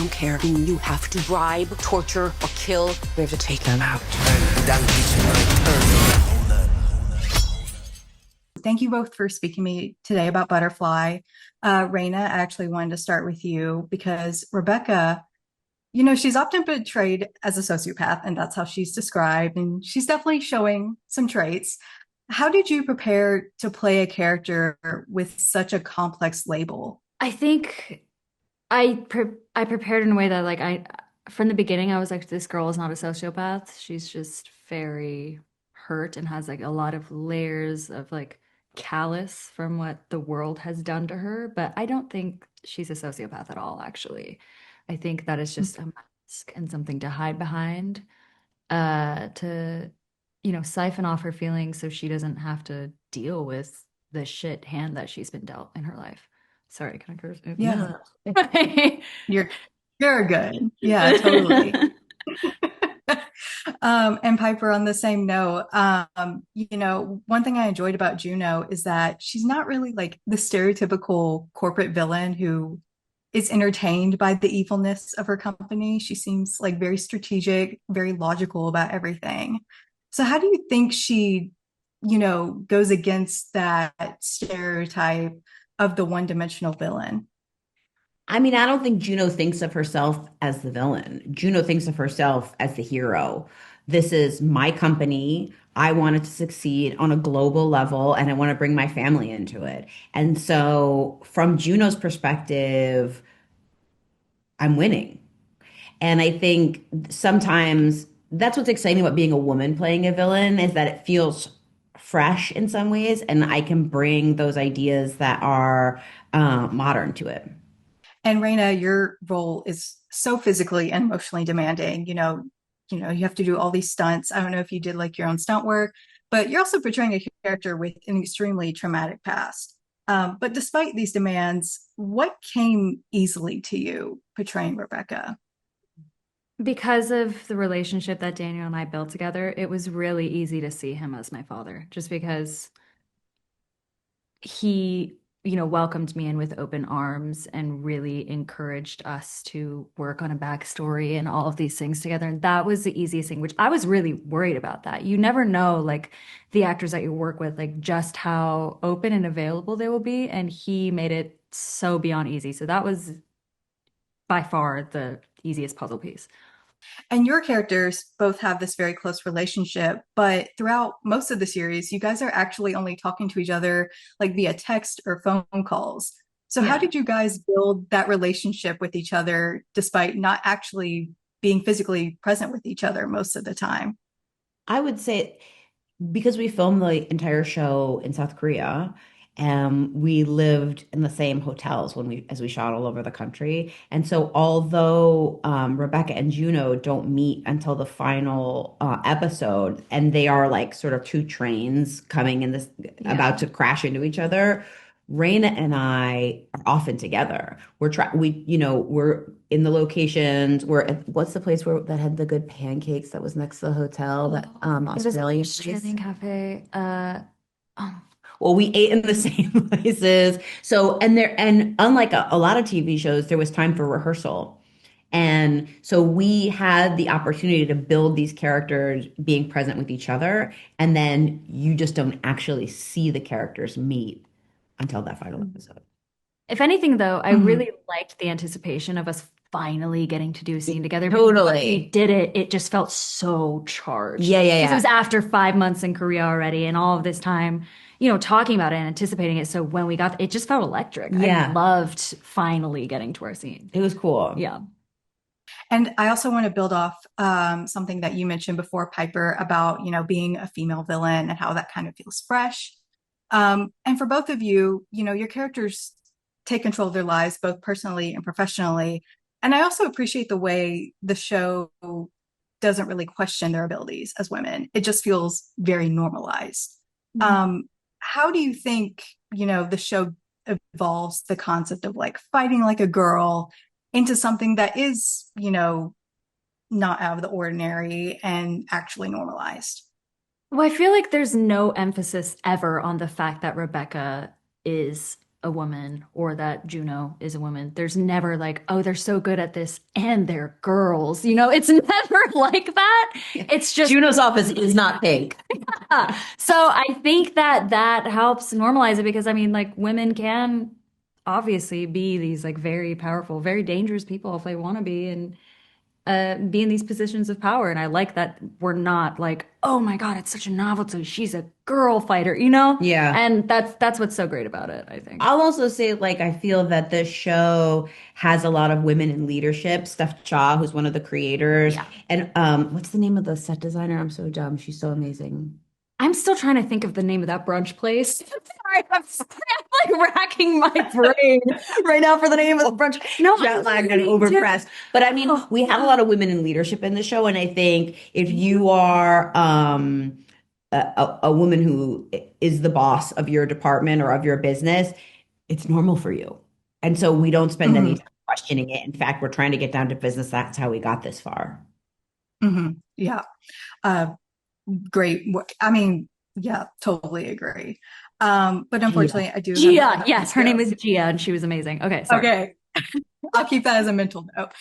don't care who you have to bribe, torture, or kill. We have to take them out. Thank you both for speaking to me today about Butterfly. Reina, I actually wanted to start with you because Rebecca, she's often portrayed as a sociopath, and that's how she's described, and she's definitely showing some traits. How did you prepare to play a character with such a complex label? I think I prepared in a way that like I from the beginning I was like, this girl is not a sociopath. She's just very hurt and has like a lot of layers of like callous from what the world has done to her. But I don't think she's a sociopath at all, actually. I think that is just a mask and something to hide behind, to siphon off her feelings so she doesn't have to deal with the shit hand that she's been dealt in her life. Sorry, can I curse? Yeah, No. you're you're good. Yeah, totally. And Piper, on the same note, one thing I enjoyed about Juno is that she's not really like the stereotypical corporate villain who is entertained by the evilness of her company. She seems like very strategic, very logical about everything. So how do you think she, goes against that stereotype of the one-dimensional villain? I mean, I don't think Juno thinks of herself as the villain. Juno thinks of herself as the hero. This is my company. I want it to succeed on a global level, and I want to bring my family into it. And so, from Juno's perspective, I'm winning. And I think sometimes that's what's exciting about being a woman playing a villain is that it feels fresh in some ways, and I can bring those ideas that are modern to it. And Reina, your role is so physically and emotionally demanding. You have to do all these stunts. I don't know if you did like your own stunt work, but you're also portraying a character with an extremely traumatic past. But despite these demands, what came easily to you portraying Rebecca? Because of the relationship that Daniel and I built together, it was really easy to see him as my father, just because he, welcomed me in with open arms and really encouraged us to work on a backstory and all of these things together. And that was the easiest thing, which I was really worried about that. You never know, like, the actors that you work with, like, just how open and available they will be. And he made it so beyond easy. So that was by far the easiest puzzle piece. And your characters both have this very close relationship, but throughout most of the series, you guys are actually only talking to each other like via text or phone calls. So, how Yeah. did you guys build that relationship with each other despite not actually being physically present with each other most of the time? I would say because we filmed the entire show in South Korea, we lived in the same hotels as we shot all over the country. And so, although Rebecca and Juno don't meet until the final episode, and they are like sort of two trains coming in this Yeah. about to crash into each other, Raina and I are often together. We're in the locations. We're at, what's the place where that had the good pancakes that was next to the hotel, that It was Australian place? Australian Cafe. Oh, Well, we ate in the same places. So, and unlike a lot of TV shows, there was time for rehearsal. And so we had the opportunity to build these characters being present with each other. And then you just don't actually see the characters meet until that final episode. if anything, though, I Mhm. really liked the anticipation of us finally getting to do a scene together. Because when we Totally. did it, it just felt so charged. Yeah, yeah, Because it was yeah. after 5 months in Korea already and all of this time, talking about it and anticipating it. So when we got, it just felt electric. I Yeah. loved finally getting to our scene. It was cool. Yeah. And I also want to build off something that you mentioned before, Piper, about being a female villain and how that kind of feels fresh. And for both of you, your characters take control of their lives, both personally and professionally. And I also appreciate the way the show doesn't really question their abilities as women. It just feels very normalized. Mhm. Um, how do you think, the show evolves the concept of like fighting like a girl into something that is, not out of the ordinary and actually normalized? Well, I feel like there's no emphasis ever on the fact that Rebecca is a woman or that Juno is a woman. There's never like, oh, they're so good at this and they're girls. You know, it's never like that. It's just Juno's office is not pink. so I think that that helps normalize it because I mean, like women can obviously be these like very powerful, very dangerous people if they want to be and be in these positions of power. And I like that we're not like, oh my God, it's such a novelty. She's a girl fighter, you know? Yeah. And that's what's so great about it, I think. I'll also say, like, I feel that this show has a lot of women in leadership. Steph Cha, who's one of the creators. Yeah. And what's the name of the set designer? I'm so dumb. She's so amazing. I'm still trying to think of the name of that brunch place. Sorry, I'm like racking my brain right now for the name of the brunch. No, Jet lagged and overpressed. But I mean, we have a lot of women in leadership in the show. And I think if you are a woman who is the boss of your department or of your business, it's normal for you. And so we don't spend any time questioning it. In fact, we're trying to get down to business. That's how we got this far. Yeah. Great. I mean, yeah, totally agree. But unfortunately, I do. Gia, yes, her name is Gia, and she was amazing. Okay, sorry. Okay. I'll keep that as a mental note.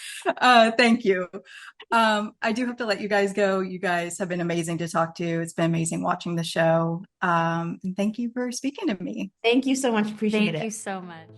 Thank you. I do have to let you guys go. You guys have been amazing to talk to. It's been amazing watching the show. And thank you for speaking to me. Thank you so much. Appreciate it. Thank you so much.